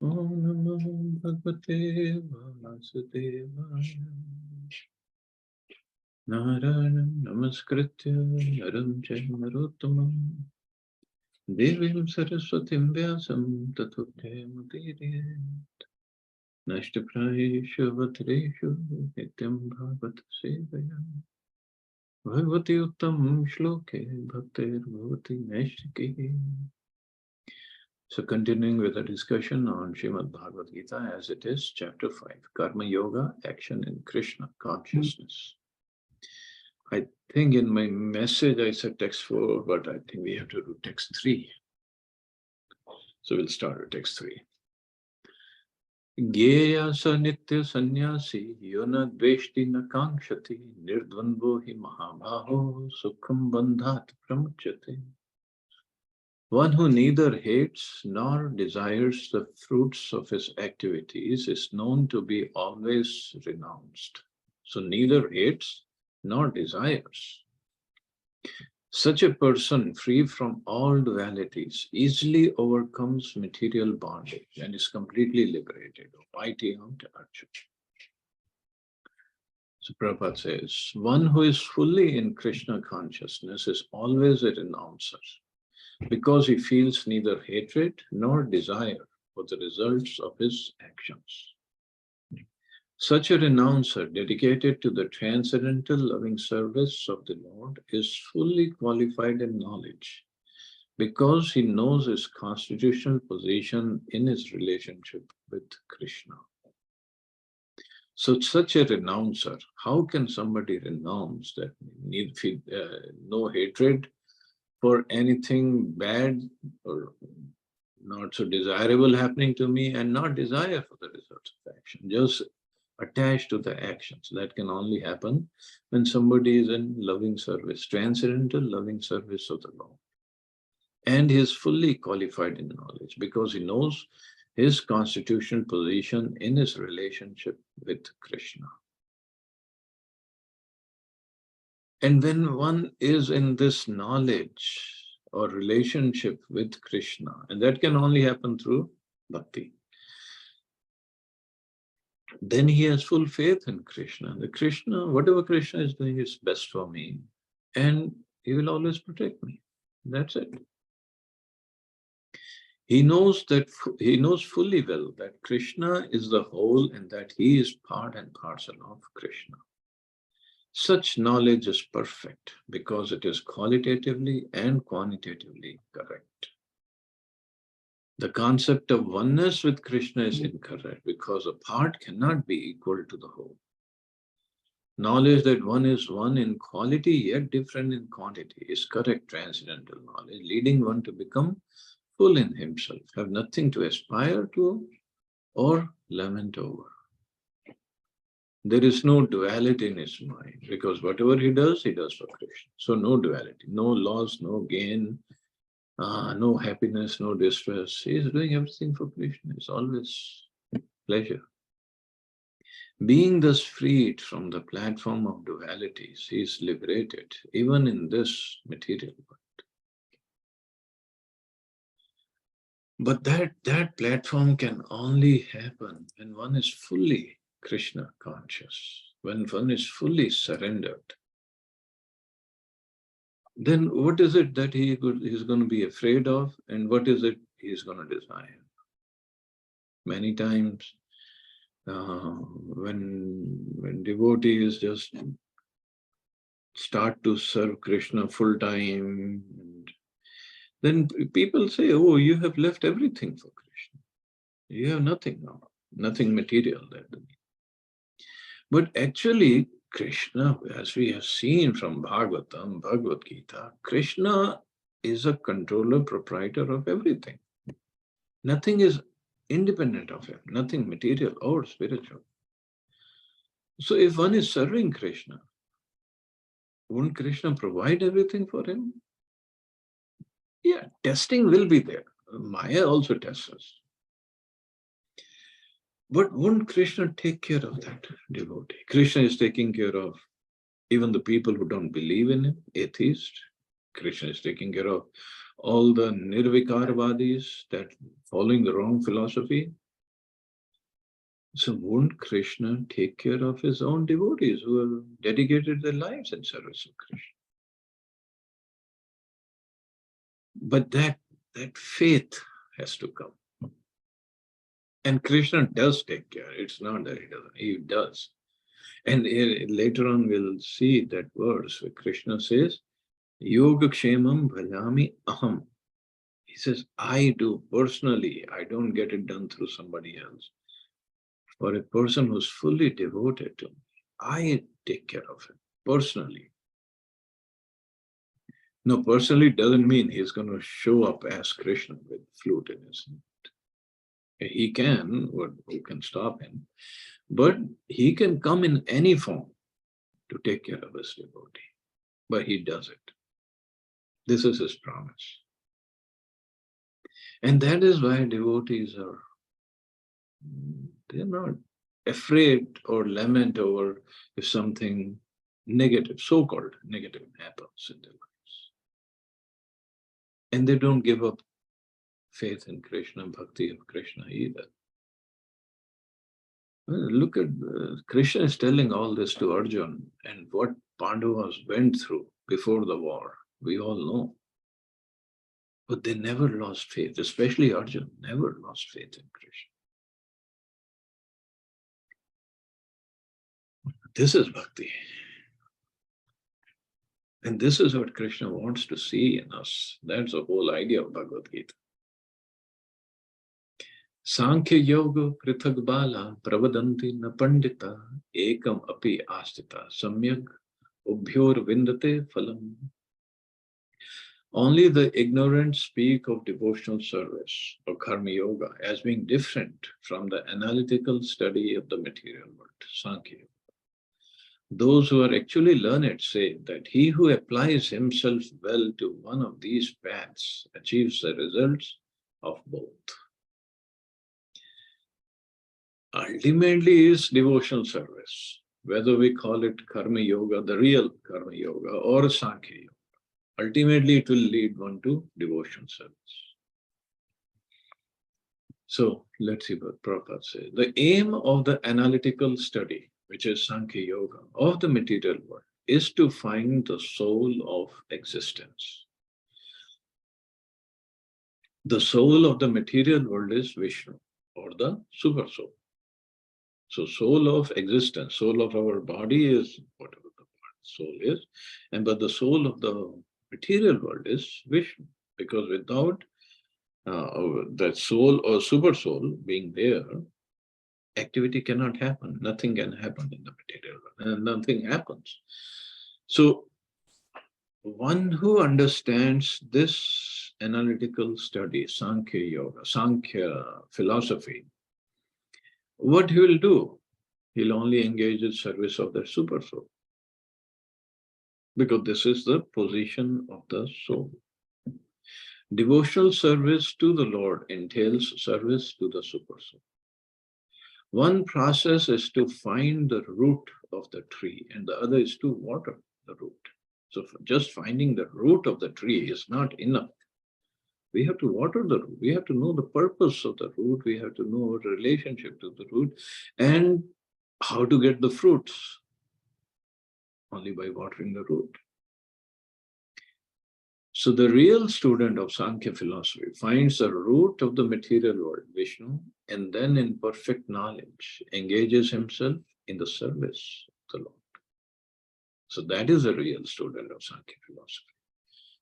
Om Namo Bhagavate Vasudevaya. Narayanam Namaskritya Naram Chaiva Narottamam Devim Saraswatim Vyasam Tato Jayamudire Nashtaprayeshu Vatreshu Nityam Bhagavata Sevaya Bhagavati Uttam Shloke Bhaktir Bhavati Naishiki. So continuing with the discussion on Srimad Bhagavad Gita as it is, chapter 5, Karma Yoga, Action in Krishna, Consciousness. I think in my message I said text 4, but I think we have to do text 3. So we'll start with text 3. Gyeya sa nitya sannyasi yona dveshti na kankshati nirdvanvo hi mahabhaho sukham bandhat pramuchyate. One who neither hates nor desires the fruits of his activities is known to be always renounced. So neither hates nor desires. Such a person, free from all dualities, easily overcomes material bondage and is completely liberated. Mighty Arjuna. So Prabhupada says, one who is fully in Krishna consciousness is always a renouncer, because he feels neither hatred nor desire for the results of his actions. Such a renouncer, dedicated to the transcendental loving service of the Lord, is fully qualified in knowledge, because he knows his constitutional position in his relationship with Krishna. So such a renouncer, how can somebody renounce that no hatred for anything bad or not so desirable happening to me, and not desire for the results of action, just attached to the actions? That can only happen when somebody is in loving service, transcendental loving service of the Lord. And he is fully qualified in knowledge, because he knows his constitutional position in his relationship with Krishna. And when one is in this knowledge or relationship with Krishna, and that can only happen through bhakti, then he has full faith in Krishna. The Krishna, whatever Krishna is doing is best for me, and he will always protect me. That's it. He knows fully well that Krishna is the whole and that he is part and parcel of Krishna. Such knowledge is perfect because it is qualitatively and quantitatively correct. The concept of oneness with Krishna is incorrect, because a part cannot be equal to the whole. Knowledge that one is one in quality yet different in quantity is correct transcendental knowledge, leading one to become full in himself, have nothing to aspire to or lament over. There is no duality in his mind, because whatever he does for Krishna. So no duality, no loss, no gain, no happiness, no distress. He is doing everything for Krishna. It's always pleasure. Being thus freed from the platform of dualities, he is liberated even in this material world. But that platform can only happen when one is fully Krishna conscious, when one is fully surrendered. Then what is it that he is going to be afraid of, and what is it he is going to desire? Many times when devotees just start to serve Krishna full time, then people say, oh, you have left everything for Krishna. You have nothing now, nothing material there. But actually, Krishna, as we have seen from Bhagavatam, Bhagavad Gita, Krishna is a controller, proprietor of everything. Nothing is independent of him, nothing material or spiritual. So if one is serving Krishna, won't Krishna provide everything for him? Yeah, testing will be there. Maya also tests us. But won't Krishna take care of that devotee? Krishna is taking care of even the people who don't believe in him, atheists. Krishna is taking care of all the Nirvikarvadis that following the wrong philosophy. So won't Krishna take care of his own devotees who have dedicated their lives in service of Krishna? But that faith has to come. And Krishna does take care. It's not that he doesn't. He does. And later on we'll see that verse where Krishna says, Yoga Kshemam Bhajami Aham. He says, I do personally. I don't get it done through somebody else. For a person who's fully devoted to me, I take care of him personally. No, personally doesn't mean he's going to show up as Krishna with flute in his hand. He can, or who can stop him, but he can come in any form to take care of his devotee. But he does it. This is his promise. And that is why devotees are, they're not afraid or lament over if something negative, so-called negative, happens in their lives. And they don't give up faith in Krishna, bhakti of Krishna either. Look at, Krishna is telling all this to Arjuna and what Pandavas went through before the war. We all know. But they never lost faith, especially Arjuna, never lost faith in Krishna. This is bhakti. And this is what Krishna wants to see in us. That's the whole idea of Bhagavad Gita. Sankhya yoga prithag bala pravadanti na pandita ekam api astita samyak ubhyor vindate phalam. Only the ignorant speak of devotional service or karma yoga as being different from the analytical study of the material world, Sankhya yoga. Those who are actually learned say that he who applies himself well to one of these paths achieves the results of both. Ultimately is devotional service, whether we call it karma yoga, the real karma yoga, or Sankhya yoga. Ultimately, it will lead one to devotional service. So let's see what Prabhupada says. The aim of the analytical study, which is Sankhya yoga, of the material world, is to find the soul of existence. The soul of the material world is Vishnu, or the super soul. So soul of existence, soul of our body is whatever the soul is, but the soul of the material world is Vishnu, because without that soul or super soul being there, activity cannot happen. Nothing can happen in the material world, and nothing happens. So one who understands this analytical study, Sankhya yoga, Sankhya philosophy, what he will do? He'll only engage in service of the super soul, because this is the position of the soul. Devotional service to the Lord entails service to the super soul. One process is to find the root of the tree, and the other is to water the root. So just finding the root of the tree is not enough. We have to water the root. We have to know the purpose of the root. We have to know our relationship to the root and how to get the fruits. Only by watering the root. So the real student of Sankhya philosophy finds the root of the material world, Vishnu, and then in perfect knowledge engages himself in the service of the Lord. So that is a real student of Sankhya philosophy.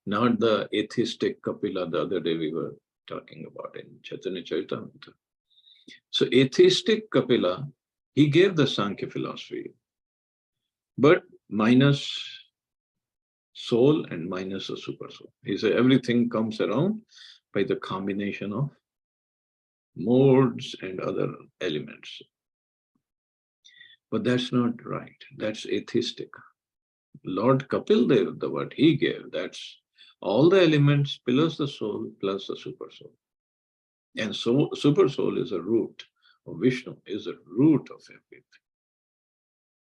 Not the atheistic Kapila the other day we were talking about in Chaitanya Charitamrita. So atheistic Kapila, he gave the Sankhya philosophy, but minus soul and minus the super soul. He said everything comes around by the combination of modes and other elements. But that's not right. That's atheistic. Lord Kapil Dev, the word he gave, that's all the elements plus the soul plus the super soul. And so super soul is a root of Vishnu, is a root of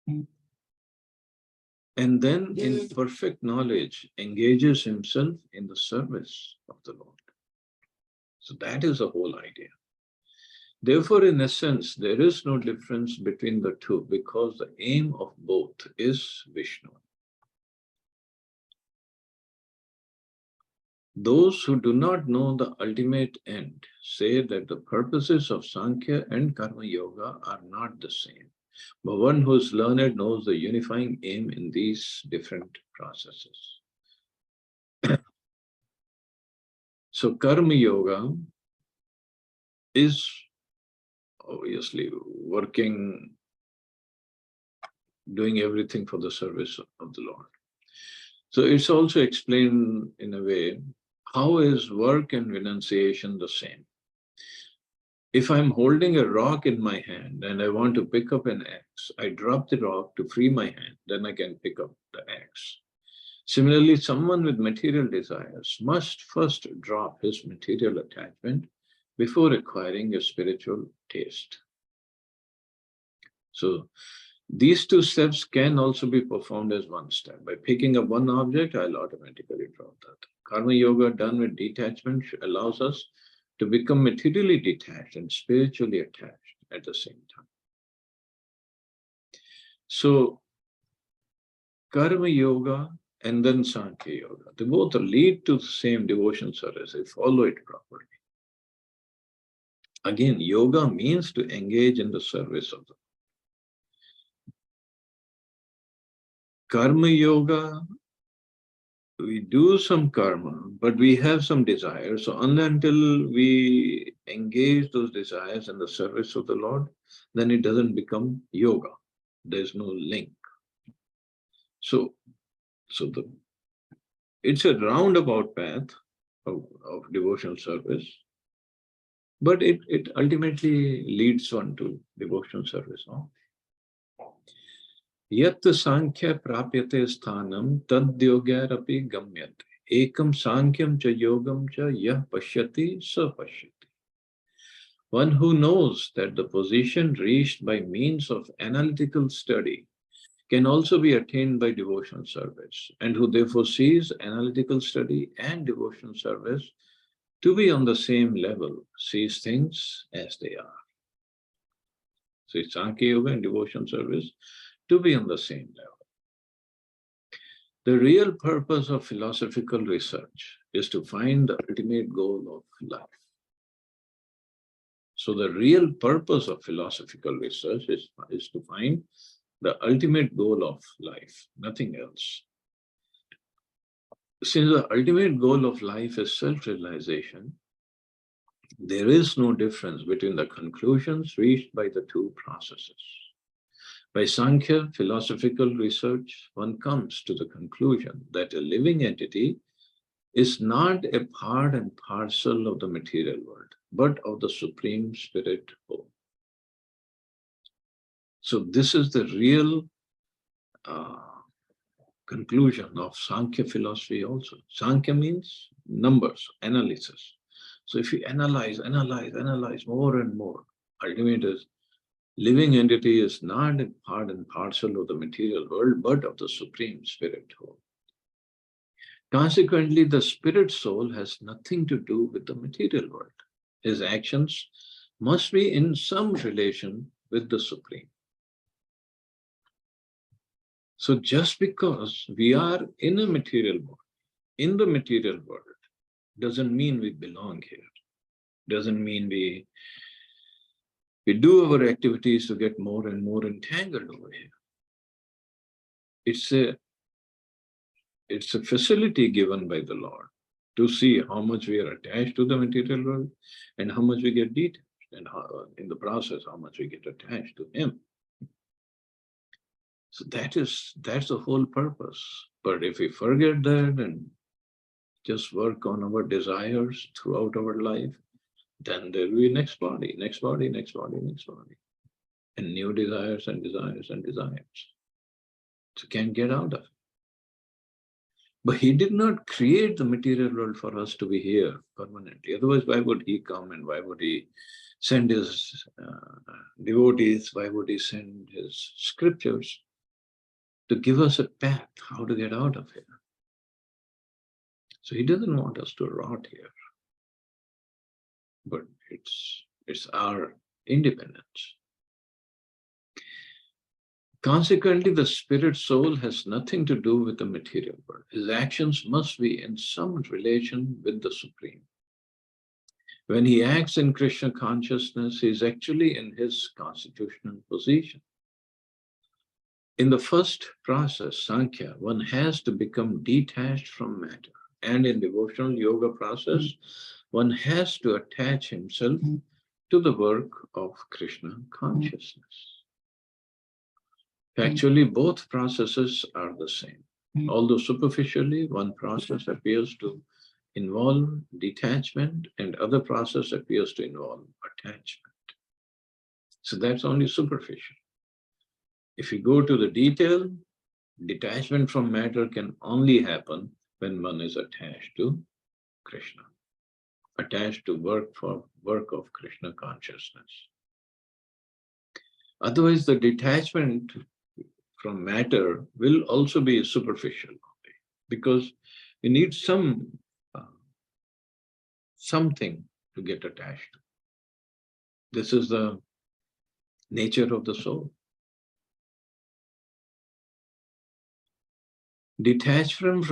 everything. And then in perfect knowledge engages himself in the service of the Lord. So that is the whole idea. Therefore, in essence, there is no difference between the two because the aim of both is Vishnu. Those who do not know the ultimate end say that the purposes of Sankhya and Karma Yoga are not the same. But one who is learned knows the unifying aim in these different processes. So Karma Yoga is obviously working, doing everything for the service of the Lord. So it's also explained in a way, how is work and renunciation the same? If I'm holding a rock in my hand and I want to pick up an axe, I drop the rock to free my hand, then I can pick up the axe. Similarly, someone with material desires must first drop his material attachment before acquiring a spiritual taste. So these two steps can also be performed as one step. By picking up one object, I'll automatically drop that. Karma Yoga done with detachment allows us to become materially detached and spiritually attached at the same time. So Karma Yoga and then Sankhya Yoga, they both lead to the same devotion service. They follow it properly. Again, yoga means to engage in the service of the Karma Yoga. We do some karma, but we have some desires. So until we engage those desires in the service of the Lord, then it doesn't become yoga. There's no link. So it's a roundabout path of devotional service, but it ultimately leads one to devotional service. No? Yat sankhya prapyate sthanam tad yogyarapi gamyate. Ekam sankyam cha yogam cha yah pashyati sa pashyati. One who knows that the position reached by means of analytical study can also be attained by devotional service, and who therefore sees analytical study and devotional service to be on the same level, sees things as they are. So it's Sankhya Yoga and devotional service to be on the same level. The real purpose of philosophical research is to find the ultimate goal of life. So the real purpose of philosophical research is to find the ultimate goal of life, nothing else. Since the ultimate goal of life is self-realization, there is no difference between the conclusions reached by the two processes. By Sankhya philosophical research, one comes to the conclusion that a living entity is not a part and parcel of the material world, but of the Supreme Spirit whole. So this is the real conclusion of Sankhya philosophy also. Sankhya means numbers, analysis. So if you analyze more and more, ultimate is living entity is not a part and parcel of the material world, but of the Supreme Spirit whole. Consequently, the spirit soul has nothing to do with the material world. His actions must be in some relation with the Supreme. So just because we are in a material world, in the material world, doesn't mean we belong here. Doesn't mean we do our activities to get more and more entangled over here. It's a facility given by the Lord to see how much we are attached to the material world and how much we get detached, and how, in the process, how much we get attached to Him. So that's the whole purpose. But if we forget that and just work on our desires throughout our life, then there will be next body, and new desires and desires and desires. So can't get out of it. But He did not create the material world for us to be here permanently. Otherwise, why would He come and why would He send His devotees? Why would He send His scriptures to give us a path how to get out of here? So He doesn't want us to rot here. But it's our independence. Consequently, the spirit soul has nothing to do with the material world. His actions must be in some relation with the Supreme. When he acts in Krishna consciousness, he is actually in his constitutional position. In the first process, Sankhya, one has to become detached from matter. And in devotional yoga process, one has to attach himself to the work of Krishna consciousness. Actually, both processes are the same. Although superficially, one process appears to involve detachment and other process appears to involve attachment. So that's only superficial. If you go to the detail, detachment from matter can only happen when one is attached to Krishna, attached to work of Krishna consciousness. Otherwise, the detachment from matter will also be superficial, because we need something to get attached to. This is the nature of the soul. Detachment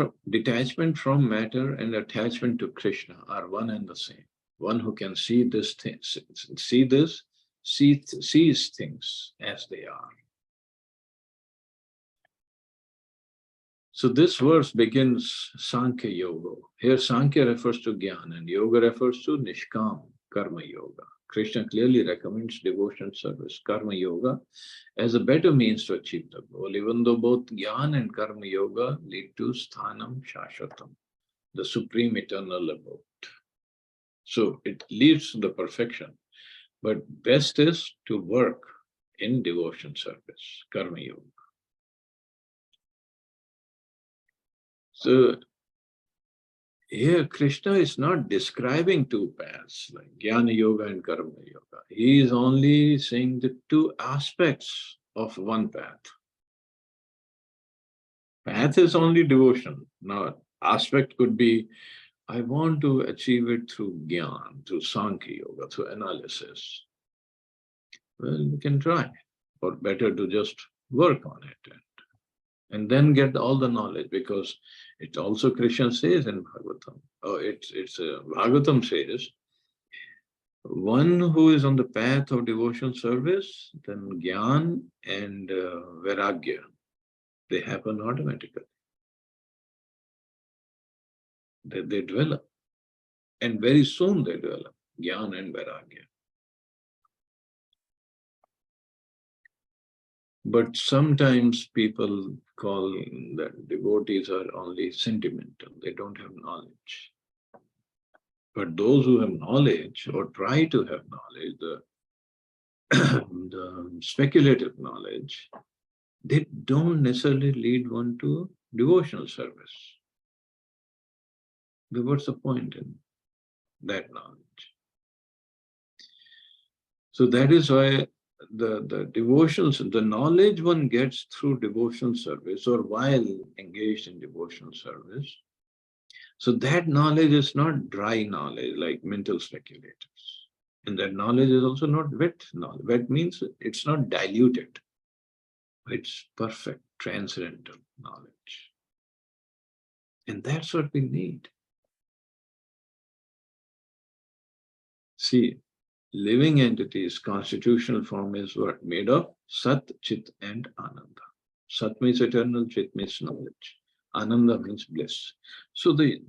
from matter and attachment to Krishna are one and the same. One who can see this thing, sees things as they are. So this verse begins Sankhya Yoga. Here Sankhya refers to Jnana and Yoga refers to Nishkam Karma Yoga. Krishna clearly recommends devotion service, Karma Yoga, as a better means to achieve the goal, even though both Jnana and Karma Yoga lead to Sthanam Shashvatam, the supreme eternal abode. So it leads to the perfection, but best is to work in devotion service, Karma Yoga. So here Krishna is not describing two paths like Jnana Yoga and Karma Yoga. He is only saying the two aspects of one path. Path is only devotion. Now, aspect could be, I want to achieve it through Jnana, through Sankhya Yoga, through analysis. Well, you can try, or better to just work on it and then get all the knowledge, because it also Krishna says in Bhagavatam, Bhagavatam says, one who is on the path of devotional service, then Gyan and Vairagya, they happen automatically. They develop, and very soon they develop, Gyan and Vairagya. But sometimes people call that devotees are only sentimental, they don't have knowledge. But those who have knowledge or try to have knowledge, the speculative knowledge, they don't necessarily lead one to devotional service. But what's the point in that knowledge? So that is why the devotions, the knowledge one gets through devotional service or while engaged in devotional service, so that knowledge is not dry knowledge like mental speculators. And that knowledge is also not wet knowledge. Wet means it's not diluted. It's perfect, transcendental knowledge. And that's what we need. See, living entities, constitutional form is what? Made of Sat, Chit, and Ananda. Sat means eternal, Chit means knowledge. Ananda means bliss. So the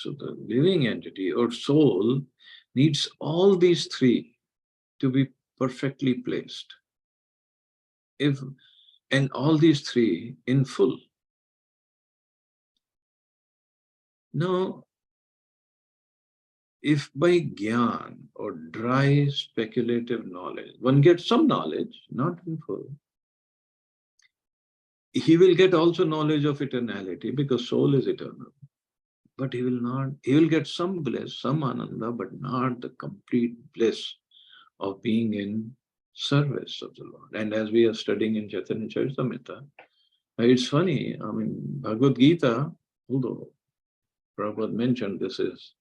living entity or soul needs all these three to be perfectly placed. And all these three in full. Now, if by Gyan or dry speculative knowledge, one gets some knowledge, not in full, he will get also knowledge of eternality because soul is eternal. But he will get some bliss, some Ananda, but not the complete bliss of being in service of the Lord. And as we are studying in Chaitanya Charitamrita, it's funny, I mean, Bhagavad Gita, although Prabhupada mentioned this is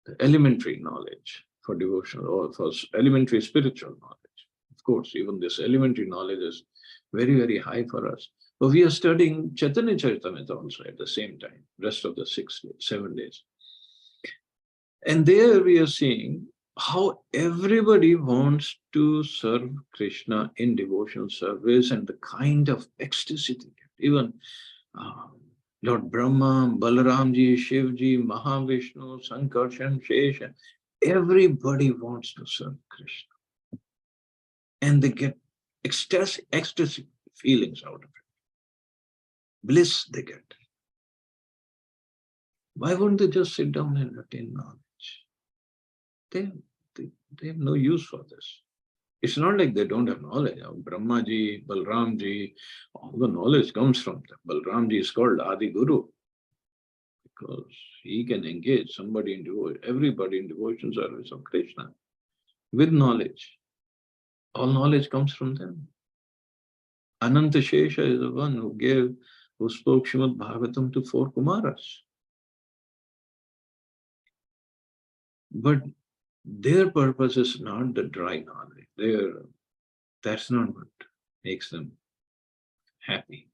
the elementary knowledge, for devotional or for elementary spiritual knowledge. Of course, even this elementary knowledge is very, very high for us. But we are studying Chaitanya Charitamrita also at the same time, rest of the 7 days. And there we are seeing how everybody wants to serve Krishna in devotional service and the kind of ecstasy they get. Even Lord Brahma, Balaramji, Shivji, Mahavishnu, Sankarshan, Shesha, everybody wants to serve Krishna. And they get ecstasy feelings out of it. Bliss they get. Why wouldn't they just sit down and attain knowledge? They have no use for this. It's not like they don't have knowledge. Brahmaji, Balramji, all the knowledge comes from them. Balramji is called Adi Guru because he can engage somebody in devotion, everybody in devotion service of Krishna with knowledge. All knowledge comes from them. Ananta Shesha is the one who spoke Srimad Bhagavatam to 4 Kumaras. But their purpose is not the dry knowledge. That's not what makes them happy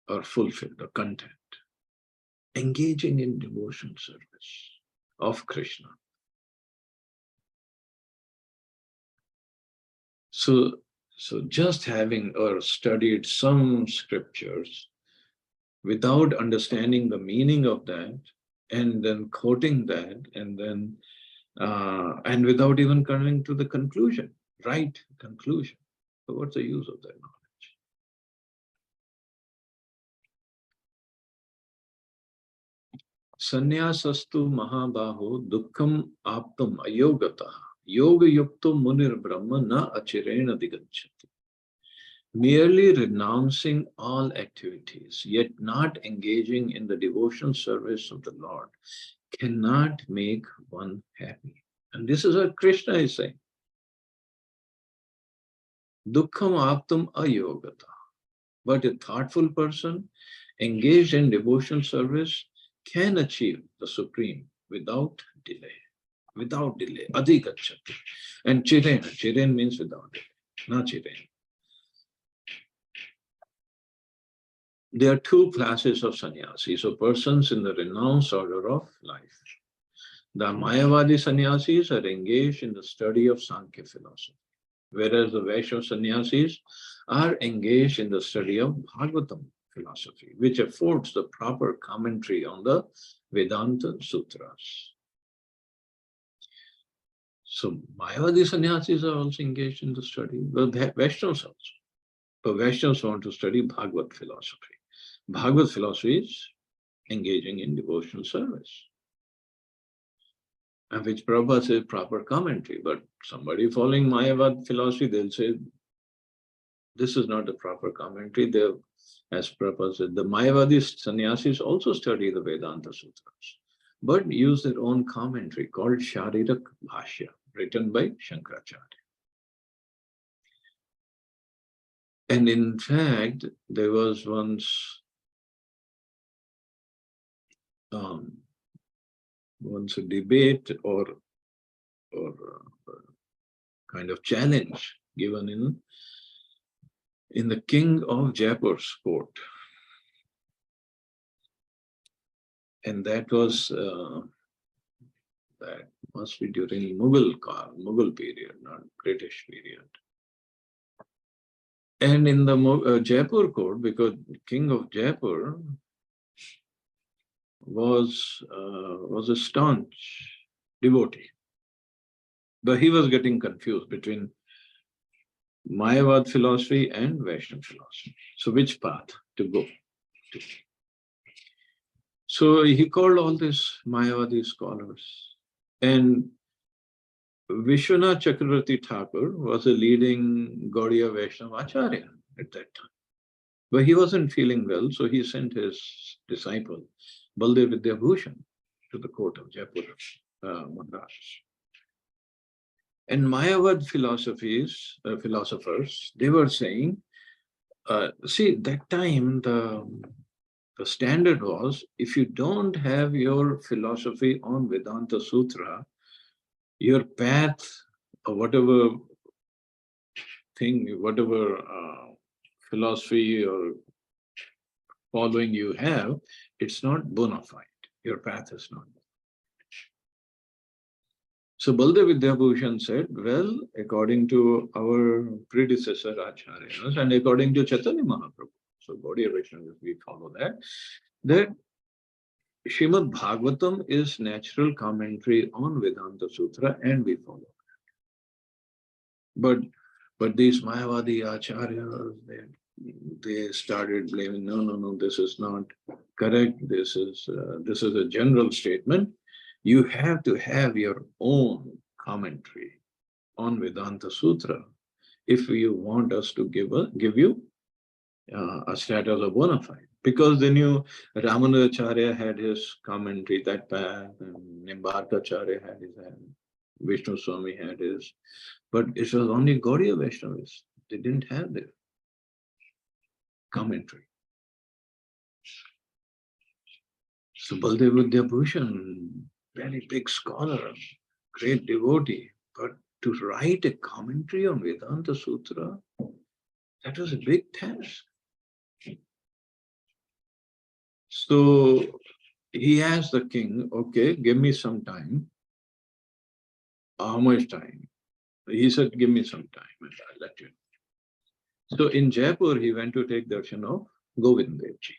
or fulfilled or content. Engaging in devotion service of Krishna. So just having or studied some scriptures without understanding the meaning of that and then quoting that and without even coming to the conclusion, right conclusion. So what's the use of that knowledge? Sannyasastu mahabaho dukkham aptam ayogataha yoga yukto munir brahma na achirena digacchati. Merely renouncing all activities, yet not engaging in the devotional service of the Lord, cannot make one happy. And this is what Krishna is saying. Dukkham aptam ayogata. But a thoughtful person engaged in devotional service can achieve the supreme without delay. Without delay. Adhigacchati. And chirena. Chirena means without delay. Not chirena. There are 2 classes of sannyasis, so persons in the renounced order of life. The Mayavadi sannyasis are engaged in the study of Sankhya philosophy, whereas the Vaishnava sannyasis are engaged in the study of Bhagavatam philosophy, which affords the proper commentary on the Vedanta Sutras. So Mayavadi sannyasis are also engaged in the study, but Vaishnavas also. But Vaishnavas want to study Bhagavad philosophy. Bhagavad philosophy is engaging in devotional service, and which Prabhupada says proper commentary. But somebody following Mayavad philosophy, they'll say, this is not the proper commentary. As Prabhupada said, the Mayavadi sannyasis also study the Vedanta Sutras, but use their own commentary called Sharirak Bhashya, written by Shankaracharya. And in fact, there was once a debate or kind of challenge given in the King of Jaipur's court. And that was, that must be during Mughal period, not British period. And in the Jaipur court, because King of Jaipur was a staunch devotee, but he was getting confused between Mayavad philosophy and Vaishnava philosophy. So which path to go to? So he called all these Mayavadi scholars, and Vishwanath Chakravarti Thakur was a leading Gaudiya Vaishnava Acharya at that time. But he wasn't feeling well, so he sent his disciple, Baldev Vidyabhushan, to the court of Jaipur, Madras. And Mayavad philosophers, they were saying, see, that time the standard was, if you don't have your philosophy on Vedanta Sutra, your path or whatever thing, whatever philosophy or following you have, it's not bona fide. Your path is not. So Baldev Vidyabhushan said, well, according to our predecessor Acharyas and according to Chaitanya Mahaprabhu, so Gaudiya Vaishnavas, we follow that Srimad Bhagavatam is natural commentary on Vedanta Sutra, and we follow that. But these Mayavadi Acharyas, they started blaming, no, this is not correct. This is a general statement. You have to have your own commentary on Vedanta Sutra if you want us to give you a status of bona fide. Because they knew Ramanujacharya had his commentary, that path, and Nimbarkacharya had his, and Vishnu Swami had his. But it was only Gaudiya Vaishnavas. They didn't have their commentary. So Baldev Vidyabhushan, very big scholar, great devotee, but to write a commentary on Vedanta Sutra, that was a big task. So he asked the king, okay, give me some time. How much time? He said, give me some time and I'll let you know. So in Jaipur, he went to take darshan of Govind Dev Ji.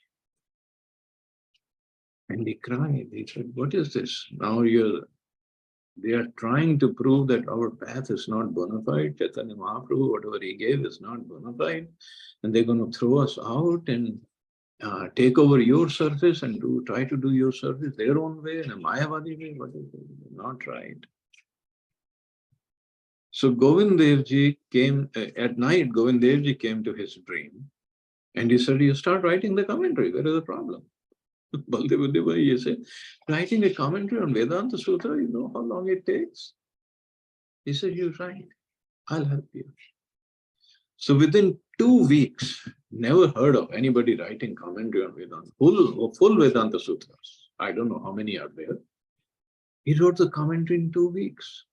And he cried. He said, what is this? Now they are trying to prove that our path is not bona fide. Chaitanya Mahaprabhu, whatever he gave is not bona fide. And they're going to throw us out and take over your service and try to do your service their own way, in a Mayavadi way. What is it? Not right. So Govind Dev Ji came, at night, Govind Dev Ji came to his dream and he said, you start writing the commentary. Where is the problem? Baldev Vidyabhushan, he said, writing a commentary on Vedanta Sutra, you know how long it takes? He said, you write, I'll help you. So within 2 weeks, never heard of anybody writing commentary on Vedanta, full Vedanta Sutras. I don't know how many are there. He wrote the commentary in 2 weeks.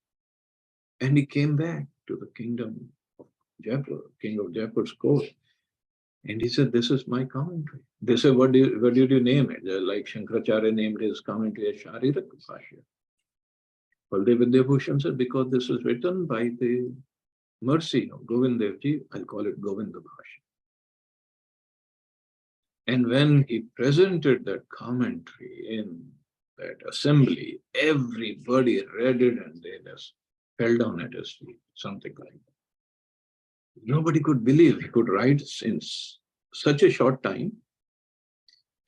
And he came back to the kingdom of Jaipur, king of Jaipur's court. And he said, this is my commentary. They said, what did you name it? Like Shankaracharya named his commentary as Shariraka Bhashya. Baldev Vidyabhushan said, because this is written by the mercy of Govind Dev Ji, I'll call it Govinda Bhashya. And when he presented that commentary in that assembly, everybody read it and they just fell down at his feet, something like that. Nobody could believe he could write in such a short time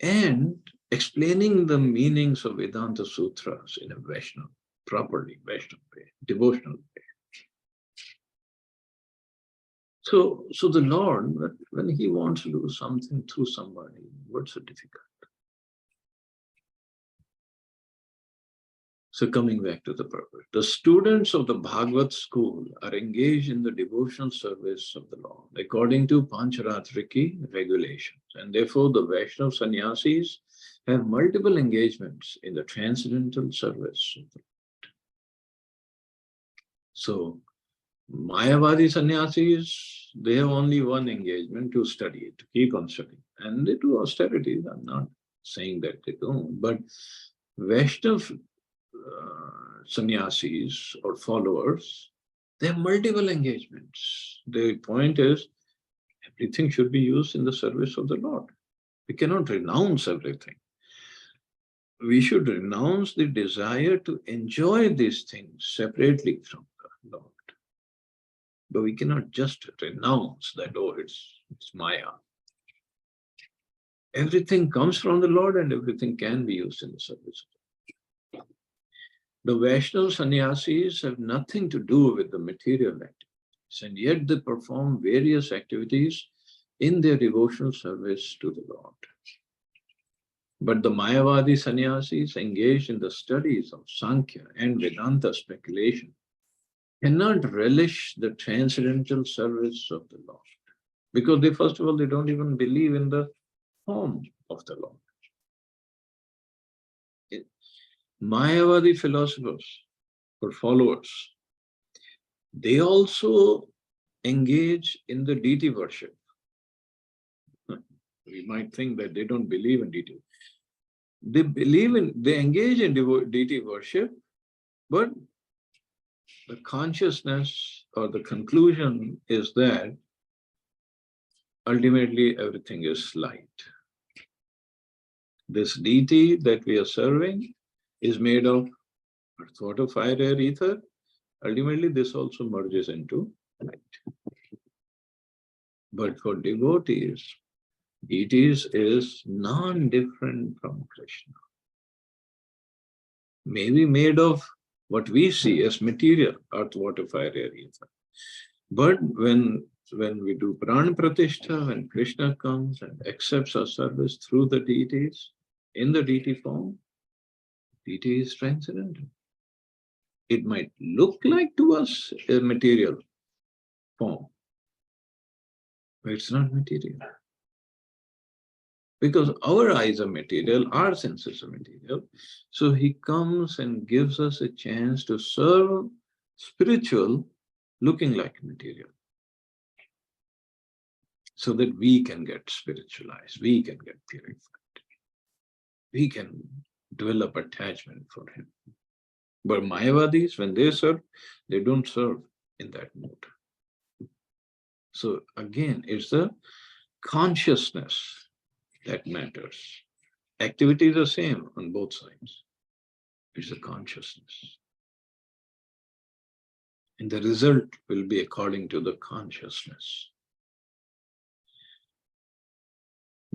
and explaining the meanings of Vedanta Sutras in a Vaishnava, properly Vaishnava way, devotional way. So the Lord, when he wants to do something through somebody, what's so difficult? So coming back to the purpose, the students of the Bhagavad school are engaged in the devotional service of the Lord according to Pancharatriki regulations. And therefore the Vaishnava sannyasis have multiple engagements in the transcendental service of the Lord. So Mayavadi sannyasis, they have only one engagement, to study, to keep on studying. And they do austerities. I'm not saying that they don't, but Vaishnava sannyasis or followers, they have multiple engagements. The point is, everything should be used in the service of the Lord. We cannot renounce everything. We should renounce the desire to enjoy these things separately from the Lord. But we cannot just renounce that, oh, it's Maya. Everything comes from the Lord and everything can be used in the service of the Lord. The Vaishnava sannyasis have nothing to do with the material activities, and yet they perform various activities in their devotional service to the Lord. But the Mayavadi sannyasis engaged in the studies of Sankhya and Vedanta speculation cannot relish the transcendental service of the Lord, because they, first of all, they don't even believe in the form of the Lord. Mayavadi philosophers for followers. They also engage in the deity worship. We might think that they don't believe in deity. They engage in deity worship, but the consciousness or the conclusion is that ultimately everything is light. This deity that we are serving is made of earth, water, fire, air, ether. Ultimately, this also merges into light. But for devotees, deities is non-different from Krishna. Maybe made of what we see as material, earth, water, fire, air, ether. But when we do Pran Pratishtha, when Krishna comes and accepts our service through the deities, in the deity form, deity is transcendental. It might look like to us a material form, but it's not material. Because our eyes are material, our senses are material. So he comes and gives us a chance to serve spiritual looking like material, so that we can get spiritualized, we can get purified, we can develop attachment for him. But Mayavadis, when they serve, they don't serve in that mode. So again, it's the consciousness that matters. Activity is the same on both sides. It's the consciousness. And the result will be according to the consciousness.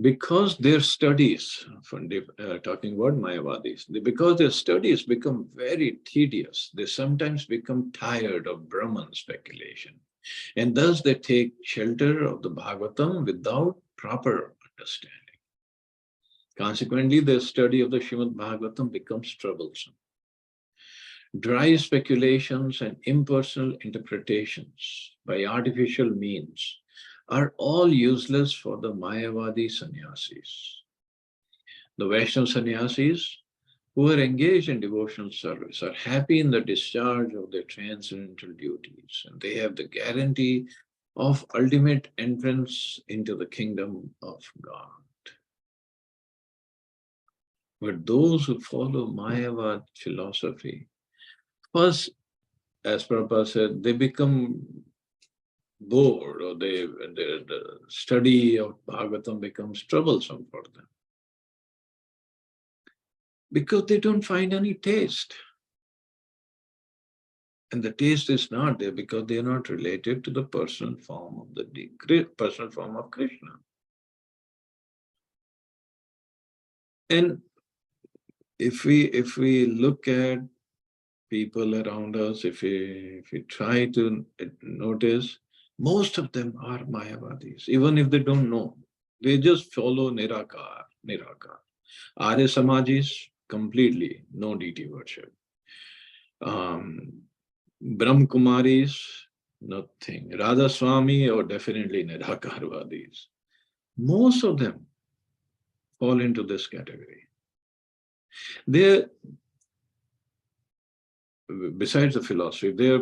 Because their studies, talking about Mayavadis, because their studies become very tedious, they sometimes become tired of Brahman speculation. And thus they take shelter of the Bhagavatam without proper understanding. Consequently, their study of the Srimad Bhagavatam becomes troublesome. Dry speculations and impersonal interpretations by artificial means are all useless for the Mayavadi sannyasis. The Vaishnava sannyasis who are engaged in devotional service are happy in the discharge of their transcendental duties, and they have the guarantee of ultimate entrance into the kingdom of God. But those who follow Mayavad philosophy, first, as Prabhupada said, they become bored, or the study of Bhagavatam becomes troublesome for them. Because they don't find any taste. And the taste is not there because they are not related to the personal form of personal form of Krishna. And if we look at people around us, if we try to notice, most of them are Mayavadis, even if they don't know. They just follow Nirakar. Arya Samajis, completely no deity worship. Brahm Kumaris, nothing. Radha Swami, or definitely Nirakarvadis. Most of them fall into this category. They're, besides the philosophy, their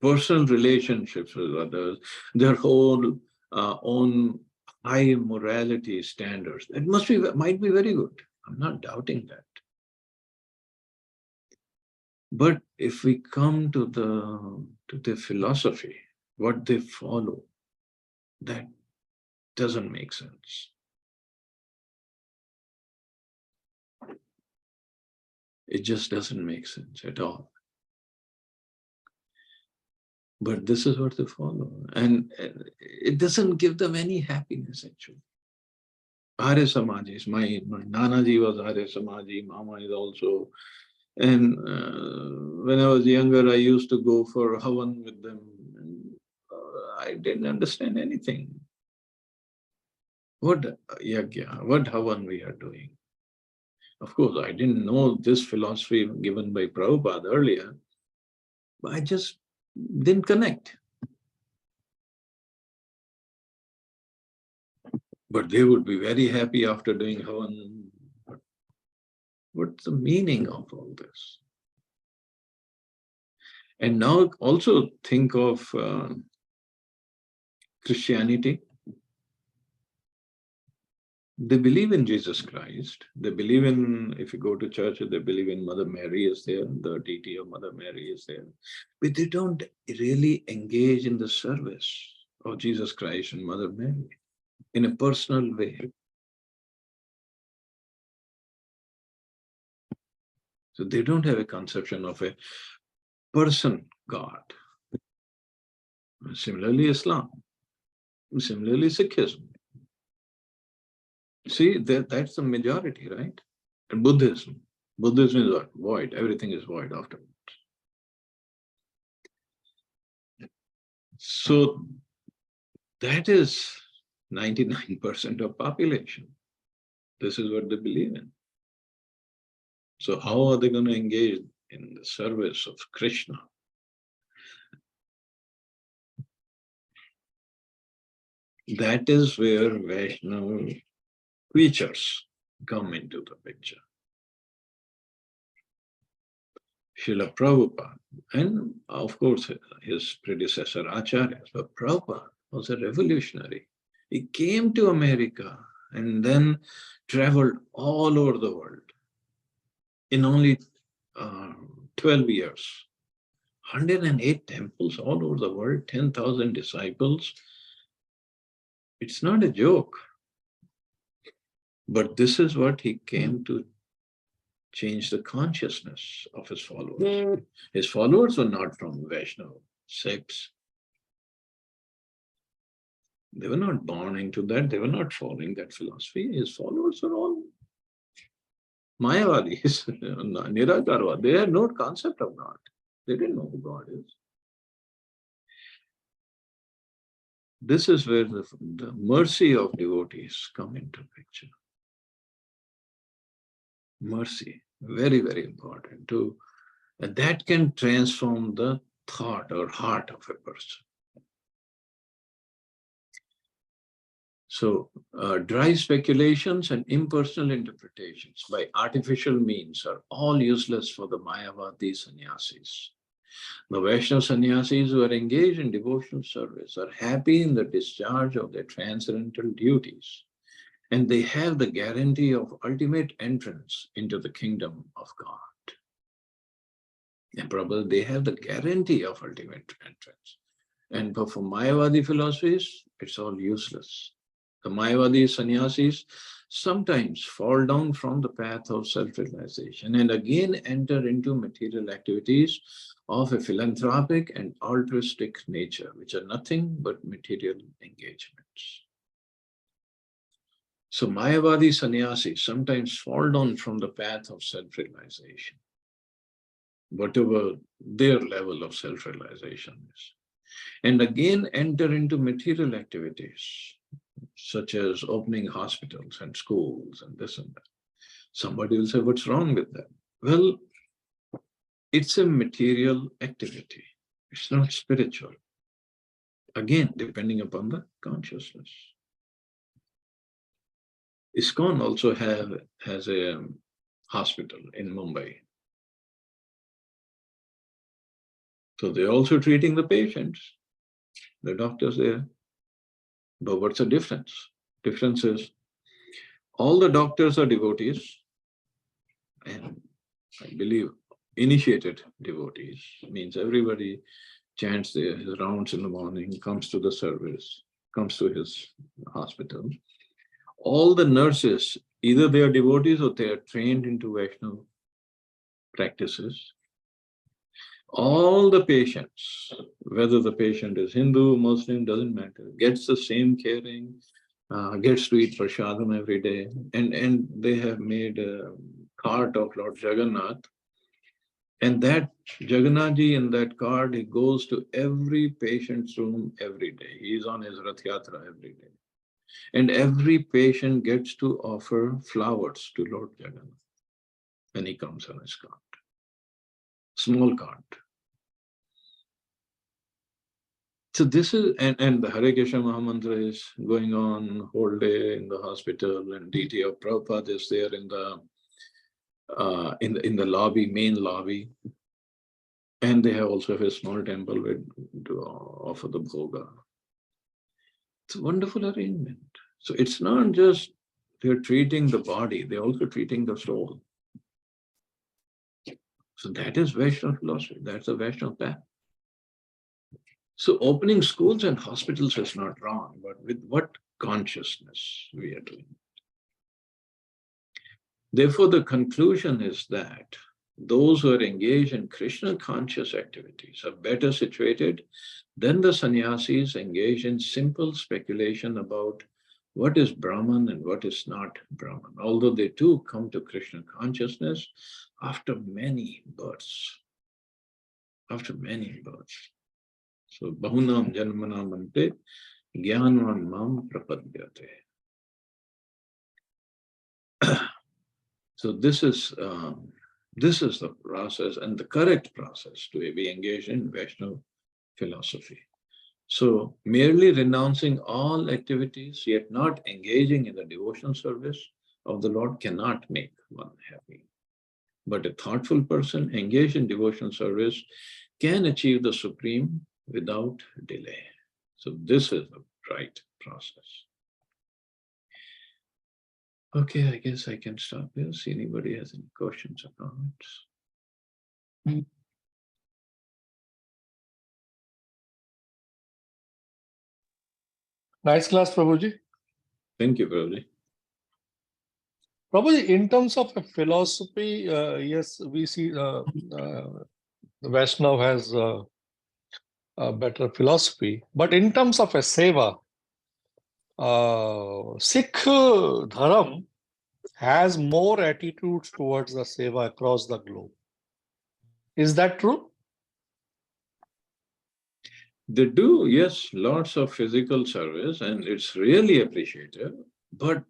personal relationships with others, their whole own high morality standards, it might be very good. I'm not doubting that. But if we come to the philosophy, what they follow, that doesn't make sense. It just doesn't make sense at all. But this is what they follow. And it doesn't give them any happiness, actually. Arya Samajis, my Nanaji was Arya Samaji, Mama is also. And when I was younger, I used to go for Havan with them. And, I didn't understand anything. What yagya, what Havan we are doing. Of course, I didn't know this philosophy given by Prabhupada earlier, but I just didn't connect. But they would be very happy after doing Havan. What's the meaning of all this? And now also think of Christianity. They believe in Jesus Christ. They believe in, if you go to church, they believe in Mother Mary is there, the deity of Mother Mary is there. But they don't really engage in the service of Jesus Christ and Mother Mary in a personal way. So they don't have a conception of a person God. Similarly, Islam. Similarly, Sikhism. See, that's the majority, right? And Buddhism. Buddhism is what? Void. Everything is void afterwards. So that is 99% of population. This is what they believe in. So how are they going to engage in the service of Krishna? That is where Vaishnava preachers come into the picture. Srila Prabhupada, and of course his predecessor Acharya, but Prabhupada was a revolutionary. He came to America and then traveled all over the world in only 12 years. 108 temples all over the world, 10,000 disciples. It's not a joke. But this is what he came to change the consciousness of his followers. His followers were not from Vaishnava sects. They were not born into that. They were not following that philosophy. His followers were all Mayavadis, Nirakarva. They had no concept of God. They didn't know who God is. This is where the mercy of devotees come into picture. Mercy, very, very important. And that can transform the thought or heart of a person. So dry speculations and impersonal interpretations by artificial means are all useless for the Mayavadi sannyasis. The Vaishnava sannyasis who are engaged in devotional service are happy in the discharge of their transcendental duties, and they have the guarantee of ultimate entrance into the kingdom of God. And probably they have the guarantee of ultimate entrance. And for Mayavadi philosophies, it's all useless. The Mayavadi sannyasis sometimes fall down from the path of self-realization and again enter into material activities of a philanthropic and altruistic nature, which are nothing but material engagements. So Mayavadi sannyasis sometimes fall down from the path of self-realization, whatever their level of self-realization is, and again enter into material activities, such as opening hospitals and schools and this and that. Somebody will say, what's wrong with that? Well, it's a material activity. It's not spiritual. Again, depending upon the consciousness. ISKCON also has a hospital in Mumbai. So they're also treating the patients, the doctors there. But what's the difference? Difference is all the doctors are devotees, and I believe initiated devotees, means everybody chants his rounds in the morning, comes to the service, comes to his hospital. All the nurses, either they are devotees or they are trained into Vaishnava practices. All the patients, whether the patient is Hindu, Muslim, doesn't matter, gets the same caring, gets to eat prasadam every day, and they have made a cart of Lord Jagannath, and that Jagannathji in that cart, he goes to every patient's room every day. He is on his Rath Yatra every day, and every patient gets to offer flowers to Lord Jagannath when he comes on his cart, small cart. So this is, and the Hare Krishna Mahamantra is going on whole day in the hospital, and deity of Prabhupada is there in the lobby, main lobby. And they have also a small temple where to offer the bhoga. It's a wonderful arrangement. So it's not just they're treating the body, they're also treating the soul. So that is Vaishnava philosophy. That's the Vaishnava path. So opening schools and hospitals is not wrong, but with what consciousness we are doing. Therefore, the conclusion is that those who are engaged in Krishna conscious activities are better situated than the sannyasis engaged in simple speculation about what is Brahman and what is not Brahman, although they too come to Krishna consciousness after many births. After many births. So, bahunam janmanam ante jnanvan mam prapadyate. So this is the process and the correct process to be engaged in Vaishnava philosophy. So merely renouncing all activities, yet not engaging in the devotional service of the Lord cannot make one happy. But a thoughtful person engaged in devotional service can achieve the supreme without delay. So this is the right process. Okay, I guess I can stop here. See anybody has any questions or comments? Nice class, Prabhuji. Thank you, Prabhuji. Prabhuji, in terms of a philosophy, yes, we see the Vaishnava has a better philosophy. But in terms of a seva, Sikh Dharam has more attitudes towards the seva across the globe. Is that true? They do, yes, lots of physical service, and it's really appreciated. But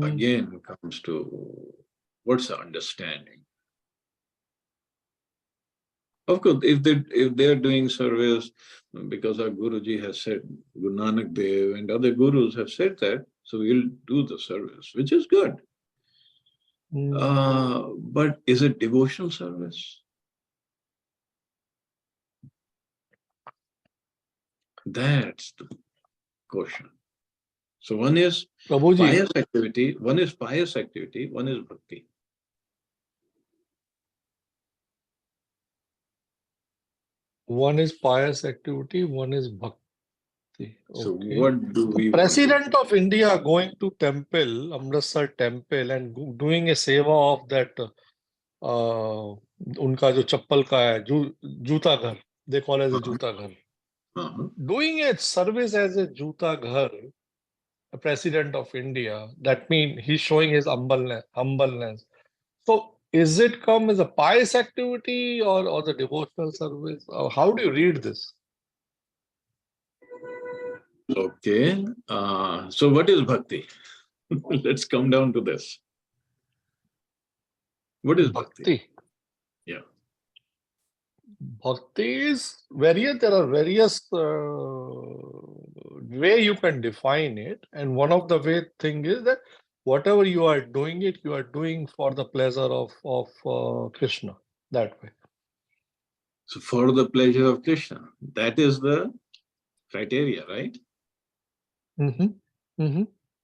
again, comes to what's the understanding? Of course, if they're doing service, because our Guruji has said, Guru Nanak Dev and other gurus have said that, so we'll do the service, which is good. But is it devotional service? That's the question. So one is pious activity, one is bhakti. One is pious activity, one is bhakti. So what do we President of India going to temple, Amritsar temple, and doing a seva of that उनका जो चप्पल का है जूता घर, they call as a जूता घर. Doing a service as a जूता घर, a president of India, that means he's showing his humbleness. So is it come as a pious activity or the devotional service? Or how do you read this? Okay, so what is bhakti? Let's come down to this. What is bhakti? Yeah. Bhakti is various, there are various way you can define it. And one of the way thing is that whatever you are doing it, you are doing for the pleasure of Krishna, that way. So for the pleasure of Krishna, that is the criteria, right?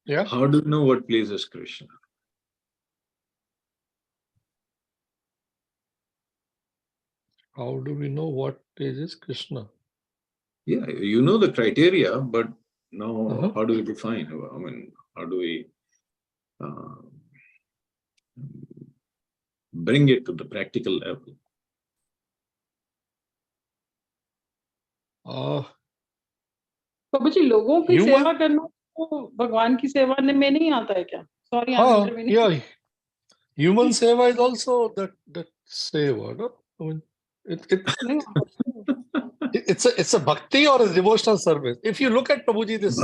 Yeah. How do you know what pleases Krishna? How do we know what pleases Krishna? Yeah, you know the criteria, but now how do we define? I mean, how do we bring it to the practical level? प्रभुजी लोगों की सेवा करना तो भगवान की सेवा में नहीं आता है क्या? Sorry, I'm intervening. Yeah, human seva is also that seva, no? I mean, it's a bhakti or a devotional service. If you look at Prabhuji, this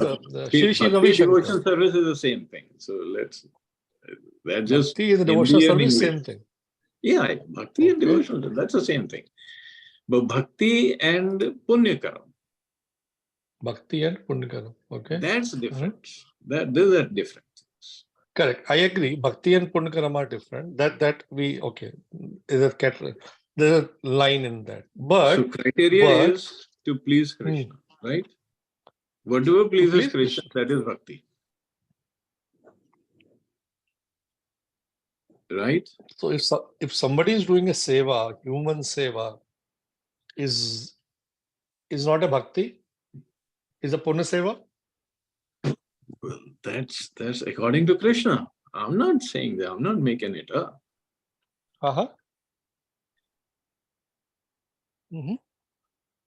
Shri Ravi Shankar. Devotional service is the same thing. So they're just bhakti and devotional service, same thing. Yeah, bhakti and devotional, that's the same thing. But bhakti and punyakaram. Bhakti and punyakaram, okay. That's different. These are different. Correct. I agree. Bhakti and punyakaram are different. That we okay. Is that there's a line in that. But so criteria is to please Krishna, right? Whatever pleases Krishna, that is bhakti. Right? So if somebody is doing a seva, human seva, is not a bhakti, is a punya seva? Well, that's according to Krishna. I'm not saying that. I'm not making it up.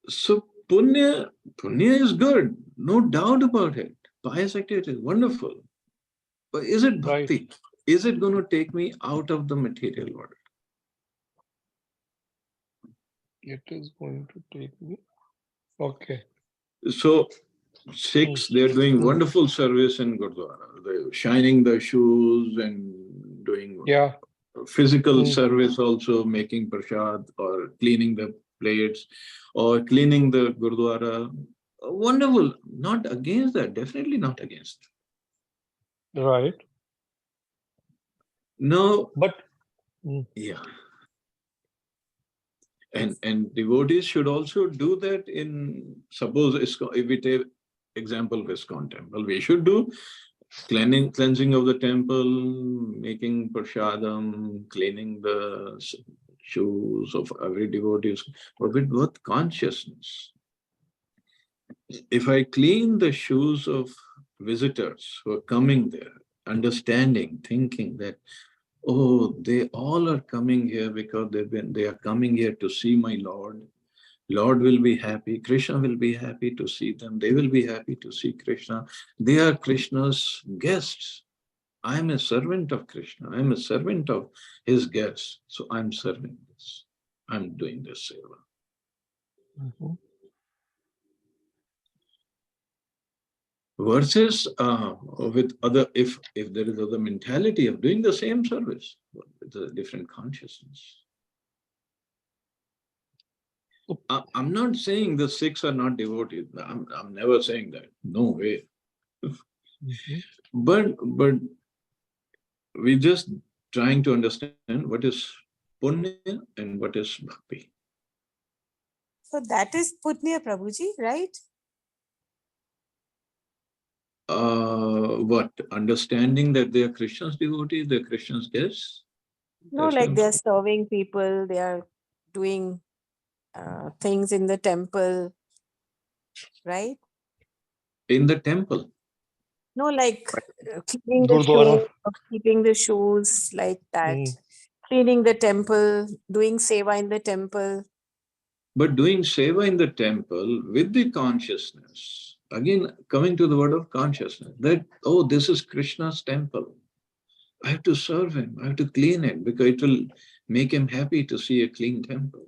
So punya is good, no doubt about it. Pious activity is wonderful. But is it bhakti? Right. Is it going to take me out of the material world? It is going to take me. Okay. So 6, they're doing wonderful service in Gurdwara. They're shining the shoes and doing physical service also, making prasad or cleaning the plates or cleaning the Gurdwara. Wonderful. Not against that. Definitely not against that. Right. No. But yeah. And devotees should also do that in, suppose if we take example of ISKCON temple, we should do cleansing of the temple, making prasadam, cleaning the shoes of every devotee, but with what consciousness? If I clean the shoes of visitors who are coming there, understanding, thinking that, oh, they all are coming here because they are coming here to see my Lord. Lord will be happy, Krishna will be happy to see them, they will be happy to see Krishna. They are Krishna's guests. I am a servant of Krishna, I am a servant of his guests. So I'm serving this, I'm doing this seva. Versus with other, if there is other mentality of doing the same service with a different consciousness. I'm not saying the 6 are not devotees. I'm never saying that. No way. But we're just trying to understand what is punya and what is bhakti. So that is punya, Prabhuji, right? What? Understanding that they are Krishna's devotees, they're Krishna's guests? No, like they're serving people, they are doing things in the temple, right? In the temple? No, like cleaning the shoes, keeping the shoes, like that. Cleaning the temple, doing seva in the temple. But doing seva in the temple with the consciousness, again, coming to the word of consciousness, that, oh, this is Krishna's temple. I have to serve him, I have to clean it because it will make him happy to see a clean temple.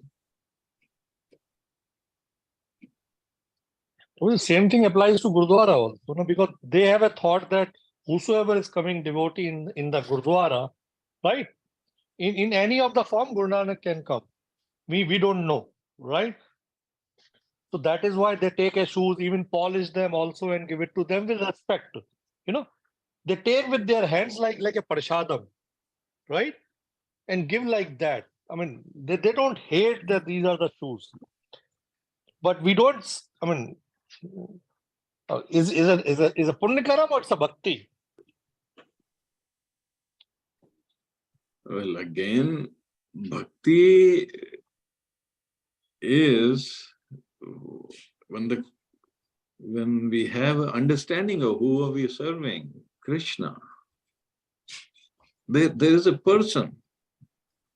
Well, the same thing applies to Gurdwara also, because they have a thought that whosoever is coming devotee in the Gurdwara, right? In any of the form, Guru Nanak can come. We don't know, right? So that is why they take a shoes, even polish them also and give it to them with respect. They take with their hands like a prasadam, right? And give like that. I mean, they don't hate that these are the shoes. But we don't, I mean, is a punyakaram or it's a bhakti? Well, again, bhakti is when we have an understanding of who are we serving, Krishna. There is a person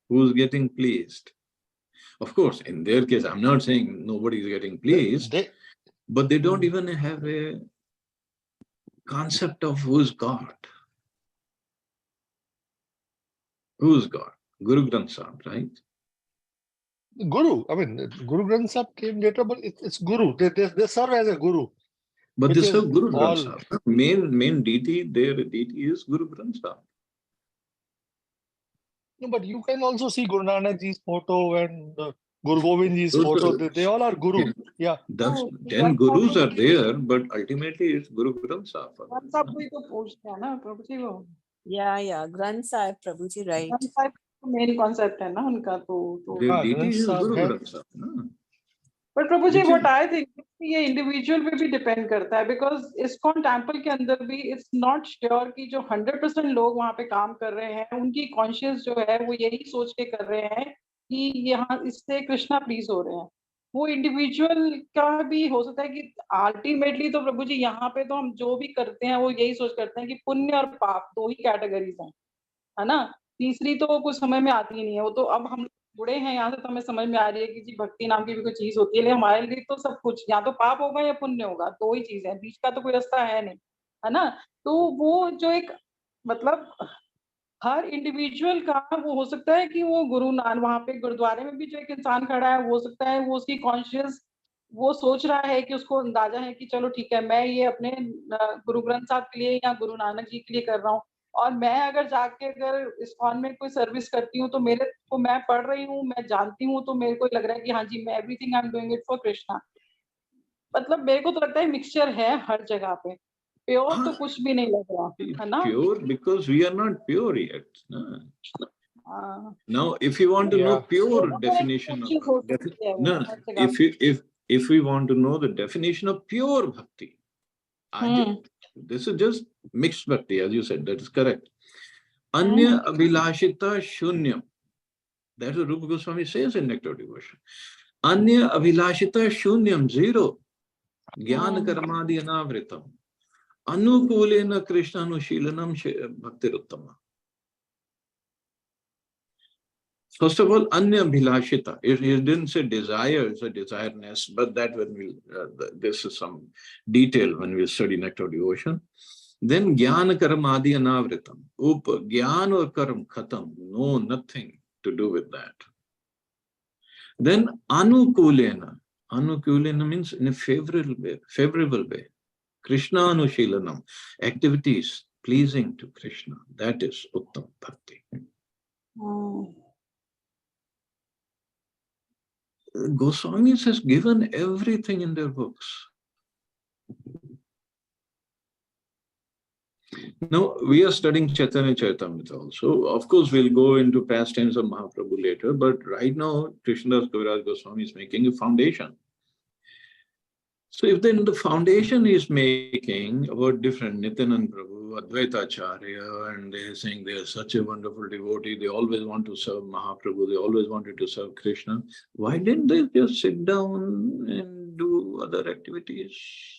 who's getting pleased. Of course, in their case, I'm not saying nobody is getting pleased, but they don't even have a concept of who's God. Who's God? Guru Granth Sahib, right? Guru. I mean, Guru Granth Sahib came later, but it's Guru. They serve as a Guru. But they serve Guru Granth Sahib. Main deity, their deity is Guru Granth Sahib. No, but you can also see Guru Nanak Ji's photo and Guru Gobind Ji's photo. They all are Guru. Yeah. 10 Gurus are there, but ultimately it's Guru Granth Sahib. Yeah, Granth Sahib, Prabhuji, right. Main concept है ना उनका, तो Their हाँ, deity ग्रंथ is साहब Guru है। Granth Sahib, na? But Prabhu ji Which what is- I think ये individual पे भी डिपेंड करता है, बिकॉज इस्कॉन टेम्पल के अंदर भी इट्स नॉट श्योर कि जो 100% लोग वहाँ पे काम कर रहे हैं उनकी कॉन्शियस जो है वो यही सोच के कर रहे हैं कि यहाँ इससे कृष्णा प्लीज हो रहे हैं। वो इंडिविजुअल का भी हो सकता है कि अल्टीमेटली तो प्रभु जी यहाँ पे तो हम जो भी करते हैं वो यही सोच करते हैं कि पुण्य और पाप दो ही कैटेगरीज हैं, है ना। तीसरी तो कुछ समझ में आती ही नहीं है। वो तो अब हम जुड़े हैं यहाँ से तो हमें समझ में आ रही है कि जी भक्ति नाम की भी कोई चीज होती है, लेकिन हमारे लिए तो सब कुछ या तो पाप होगा या पुण्य होगा, दो ही चीज है, बीच का तो कोई रास्ता है नहीं, है ना। तो वो जो एक मतलब हर इंडिविजुअल का वो हो सकता है कि वो गुरु नानक वहां पे गुरुद्वारे में भी जो एक इंसान खड़ा है, हो सकता है वो उसकी कॉन्शियस वो सोच रहा है कि उसको अंदाजा है कि चलो ठीक है मैं ये अपने गुरु ग्रंथ साहब के लिए या गुरु नानक जी के लिए कर रहा हूँ, और मैं अगर जाके अगर इस्कॉन में कोई सर्विस करती हूँ तो मेरे को मैं पढ़ रही हूँ, मैं जानती हूँ, तो मेरे को लग रहा है कि हाँ जी मैं everything I am doing it for Krishna. मतलब मेरे को तो लगता है मिक्सचर है हर जगह पे, प्योर तो कुछ भी नहीं लग रहा है ना। Pure because we are not pure yet. Na? हाँ। Now, if you want to know Yeah. pure तो definition of कोशिश हो सकती है वो no, हर जगह। if we want to know the definition of pure bhakti, this is just mixed bhakti, as you said, that is correct. Anya abhilashita shunyam. That's what Rupa Goswami says in Nectar Devotion. Anya abhilashita shunyam, zero. Jnana karmadi anavritam. Anukulena krishna anushilanam bhaktiruttama. First of all, anya bhilashita. It didn't say desires or desireness, but that when we this is some detail when we study Nectar Devotion. Then jnana karmadi anavritam. Jnana or karam khatam. No, nothing to do with that. Then anukulena. Anukulena means in a favorable way. Krishna anushilanam. Activities pleasing to Krishna. That is Uttam Bhakti. Goswamis has given everything in their books. Now, we are studying Chaitanya Charitamrita also. Of course, we'll go into pastimes of Mahaprabhu later, but right now, Krishnadas Kaviraj Goswami is making a foundation. So if then the foundation is making about different Nityananda Prabhu, Advaita Acharya, and they're saying they're such a wonderful devotee, they always want to serve Mahaprabhu, they always wanted to serve Krishna, why didn't they just sit down and do other activities?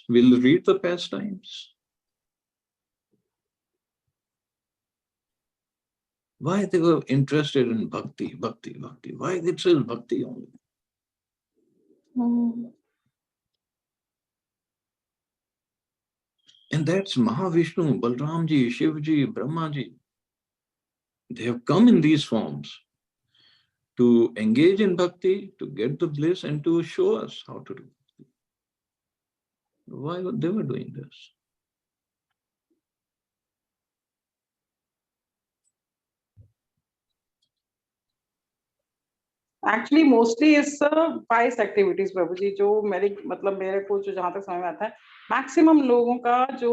We'll read the pastimes. Why they were interested in bhakti, bhakti, bhakti? Why it says bhakti only? And that's Mahavishnu, Balramji, Shivji, Brahmaji. They have come in these forms to engage in bhakti, to get the bliss, and to show us how to do bhakti. Why they were doing this? Actually mostly इस price activities प्रभु जी, जो मेरे को जो जहां तक समझ में आता है, मैक्सिमम लोगों का जो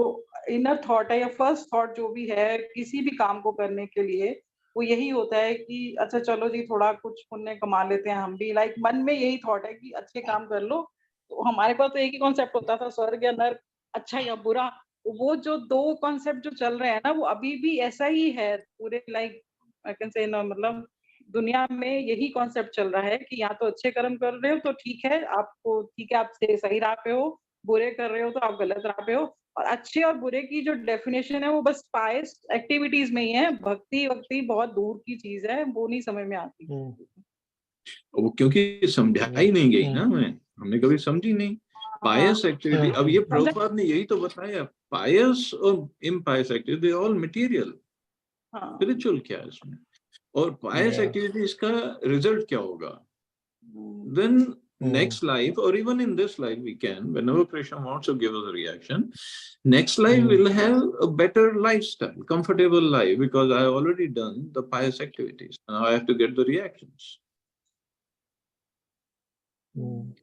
इनर थॉट है या फर्स्ट थॉट जो भी है किसी भी काम को करने के लिए, वो यही होता है कि अच्छा चलो जी थोड़ा कुछ पुण्य कमा लेते हैं हम भी, लाइक मन में यही थॉट है कि अच्छे काम कर लो। तो हमारे पास तो एक ही कॉन्सेप्ट होता था, स्वर्ग या नर्क, अच्छा या बुरा। वो जो दो कॉन्सेप्ट जो चल रहे हैं ना, वो अभी भी ऐसा ही है पूरे, लाइक आई कैन से मतलब दुनिया में यही कॉन्सेप्ट चल रहा है कि या तो अच्छे कर्म कर रहे हो तो ठीक है, आपको ठीक है, आप सही राह पे हो, बुरे कर रहे हो तो आप गलत राह पे हो। और अच्छे और बुरे की जो डेफिनेशन है वो बस पायस एक्टिविटीज में ही है, भक्ति वक्ति बहुत दूर की चीज है, वो नहीं समझ में आती। वो क्योंकि समझाई नहीं गई ना, हमने कभी समझी नहीं। पायस एक्टिविटी, अब ये प्रभुपाद ने यही तो बताया, पायस और इम्पायस एक्टिविटी ऑल मटेरियल, स्पिरिचुअल क्या है इसमें, और पायस एक्टिविटीज का रिजल्ट क्या होगा? Then next life, or even in this life, we can, whenever Krishna wants to give us a reaction, next life will have a better lifestyle, comfortable life, because I have already done the pious activities. Now I have to get the reactions.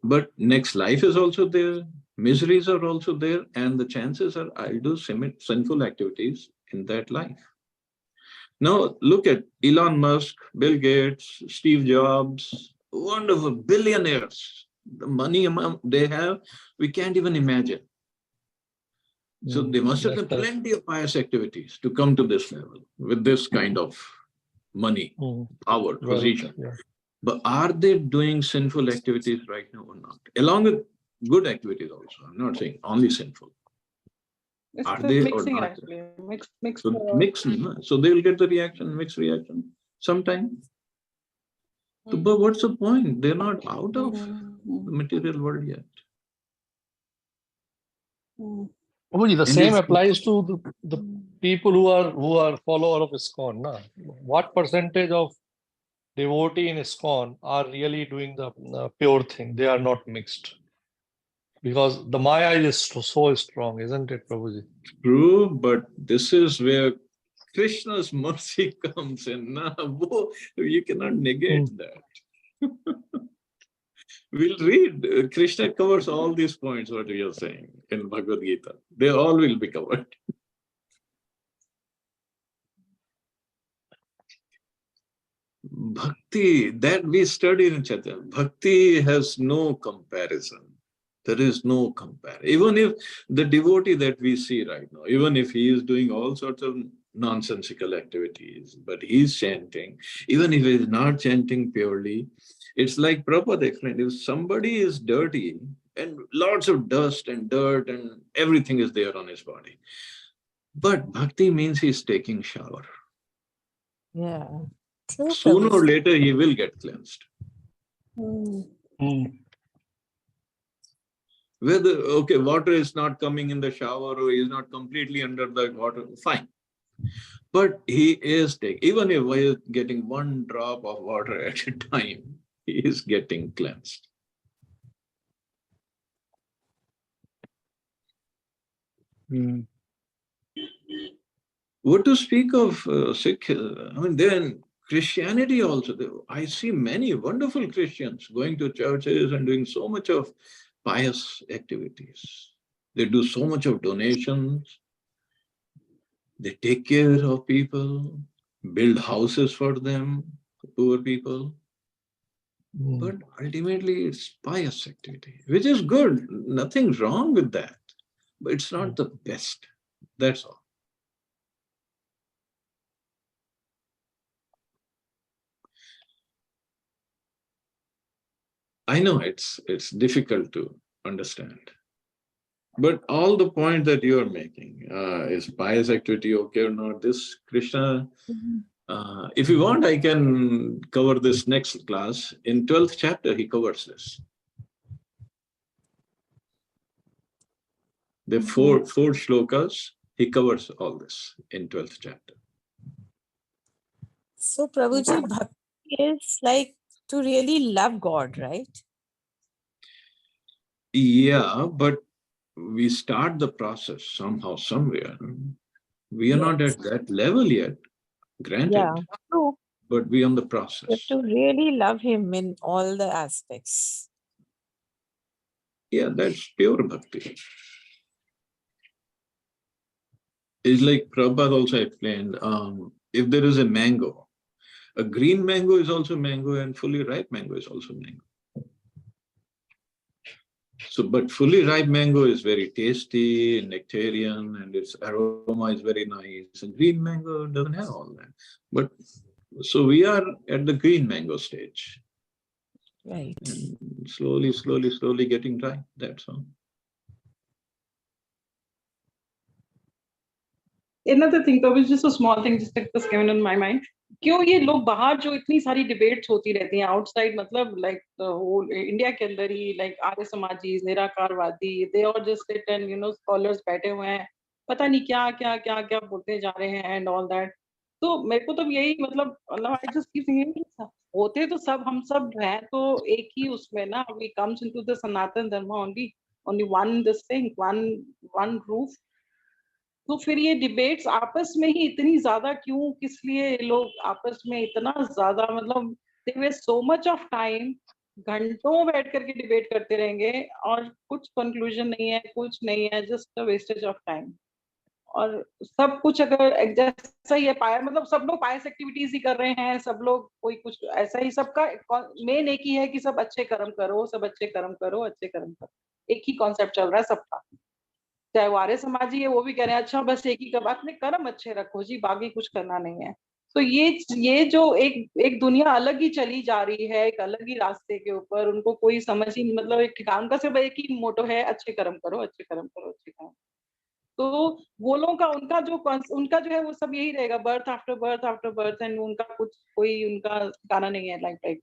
But next life is also there, miseries are also there, and the chances are I'll do sinful activities in that life. Now look at Elon Musk, Bill Gates, Steve Jobs, wonderful billionaires. The money amount they have, we can't even imagine. So they must have done plenty of pious activities to come to this level with this kind of money, power, position. Yeah. But are they doing sinful activities right now or not? Along with good activities also. I'm not saying only sinful. It's Are they mixing or not? actually? Mixed. So mixing, so they will get the reaction, mixed reaction sometime. So, but what's the point? They're not out of the material world yet. The same applies to the people who are follower of ISKCON. Na? What percentage of devotee in ISKCON are really doing the pure thing? They are not mixed. Because the Maya is so strong, isn't it, Prabhuji? True, but this is where Krishna's mercy comes in. Now, you cannot negate that. We'll read. Krishna covers all these points, what we are saying in Bhagavad Gita. They all will be covered. Bhakti, that we studied in Chaitanya, Bhakti has no comparison. There is no comparison. Even if the devotee that we see right now, even if he is doing all sorts of nonsensical activities, but he's chanting, even if he is not chanting purely, it's like Prabhupada explained, if somebody is dirty and lots of dust and dirt and everything is there on his body, but bhakti means he's taking shower. Yeah. Sooner or later, he will get cleansed. Whether, okay, water is not coming in the shower or he is not completely under the water, fine. But he is taking, even if he is getting one drop of water at a time, he is getting cleansed. What to speak of Sikh? I mean, then Christianity also. I see many wonderful Christians going to churches and doing so much of pious activities. They do so much of donations. They take care of people, build houses for them, poor people. But ultimately, it's pious activity, which is good. Nothing's wrong with that. But it's not the best. That's all. I know it's difficult to understand. But all the point that you are making, is pious activity okay or not? This Krishna, if you want, I can cover this next class. In 12th chapter, he covers this. The four shlokas, he covers all this in 12th chapter. So, Prabhuji, bhakti is like to really love God, right? Yeah, but we start the process somehow, somewhere. We are not at that level yet, granted. Yeah, true. But we are on the process. You have to really love him in all the aspects. Yeah, that's pure bhakti. It's like Prabhupada also explained, if there is a mango, a green mango is also mango and fully ripe mango is also mango. So, but fully ripe mango is very tasty, nectarian, and its aroma is very nice. And green mango doesn't have all that. But so we are at the green mango stage. Right. And slowly getting dry. That's all. Another thing, that was just a small thing just came in my mind. क्यों ये लोग बाहर जो इतनी सारी debates होती रहती हैं आउटसाइड, मतलब लाइक होल इंडिया के अंदर ही, लाइक आर्य समाजी, निराकारवादी, दे और just sit and you know scholars बैठे हुए हैं, पता नहीं क्या क्या क्या क्या बोलते जा रहे हैं एंड ऑल दैट. तो मेरे को तो यही मतलब आई जस्ट कीप थिंकिंग, होते तो सब हम सब हैं तो एक ही उसमें ना, वी कम्स इनटू द सनातन धर्म only one this thing, one roof. तो फिर ये डिबेट्स आपस में ही इतनी ज्यादा क्यों, किस लिए लोग आपस में इतना ज्यादा, मतलब they waste so much of time, घंटों बैठ करके डिबेट करते रहेंगे और कुछ कंक्लूजन नहीं है, कुछ नहीं है, just a wastage of time. और सब कुछ अगर जैसा ही है पाया, मतलब सब लोग पायस एक्टिविटीज ही कर रहे हैं, सब लोग कोई कुछ ऐसा ही, सबका मेन एक ही है कि सब अच्छे कर्म करो, सब अच्छे कर्म करो, अच्छे कर्म करो, एक ही कॉन्सेप्ट चल रहा है सबका। चाहे वो आर्य समाजी है, वो भी कह रहे हैं अच्छा बस एक ही कर, अपने कर्म अच्छे रखो जी, बाकी कुछ करना नहीं है। तो ये जो एक दुनिया अलग ही चली जा रही है, एक अलग ही रास्ते के ऊपर, उनको कोई समझ ही, मतलब एक ठिकान का सिर्फ एक ही मोटो है, अच्छे कर्म करो, अच्छे कर्म करो, अच्छे कर्म। तो वो लोगों का उनका जो है वो सब यही रहेगा, birth after birth after birth, and उनका कुछ कोई उनका गाना नहीं है लाइफ टाइप।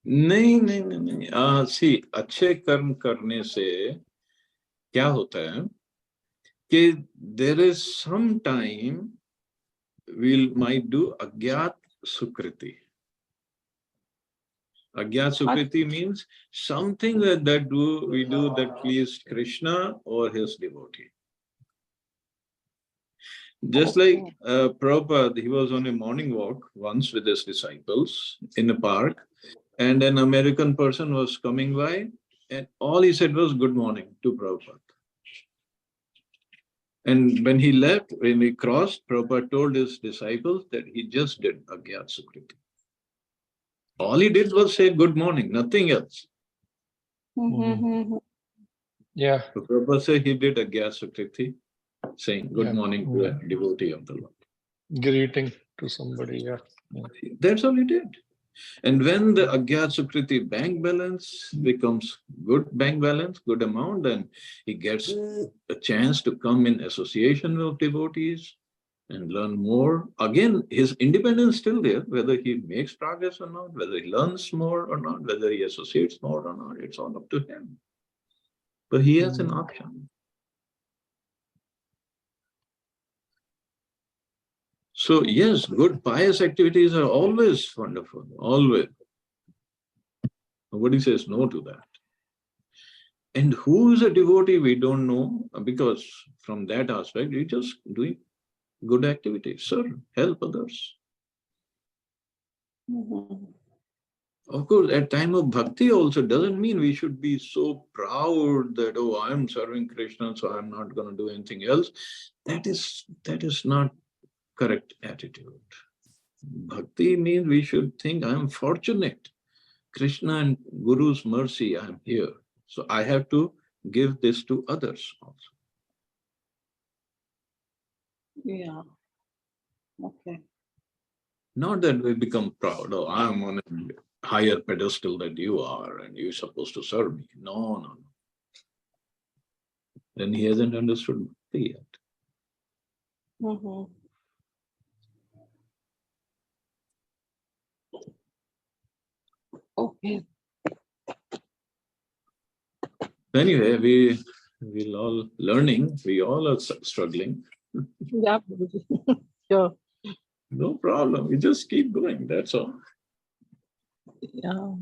नहीं नहीं नहीं नहीं, सी अच्छे कर्म करने से क्या होता है कि there is some time we'll might do agyat sukriti. Agyat sukriti means something that we do that pleased Krishna or his devotee. Just like Prabhupada, he was on a morning walk once with his disciples in a park, and an American person was coming by, and all he said was good morning to Prabhupada. And when he left, when he crossed, Prabhupada told his disciples that he just did Agyat Sukriti. All he did was say good morning, nothing else. Yeah. So Prabhupada said he did Agyat Sukriti, saying good morning to a devotee of the Lord. Greeting to somebody, yeah. That's all he did. And when the Agyat Sukriti bank balance becomes good bank balance, good amount, then he gets a chance to come in association with devotees and learn more. Again, his independence is still there, whether he makes progress or not, whether he learns more or not, whether he associates more or not, it's all up to him. But he has an option. So yes, good pious activities are always wonderful, always. Nobody says no to that. And who is a devotee, we don't know, because from that aspect, we just doing good activities, serve, help others. Of course, at time of bhakti also doesn't mean we should be so proud that, oh, I'm serving Krishna, so I'm not going to do anything else. That is not correct attitude. Bhakti means we should think, I'm fortunate. Krishna and Guru's mercy, I'm here. So I have to give this to others also. Yeah. Okay. Not that we become proud, oh, I'm on a higher pedestal than you are and you're supposed to serve me. No, no, no. Then he hasn't understood bhakti yet. Okay. Anyway, we're all learning, we all are struggling. Yeah, sure. No problem, we just keep going, that's all. Yeah.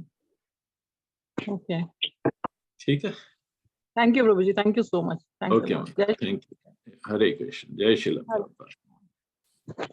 Okay. Okay. Thank you, Prabhuji. Thank you so much. Thanks Okay, a lot. thank you. Hare Krishna. Jai Srila Prabhupada.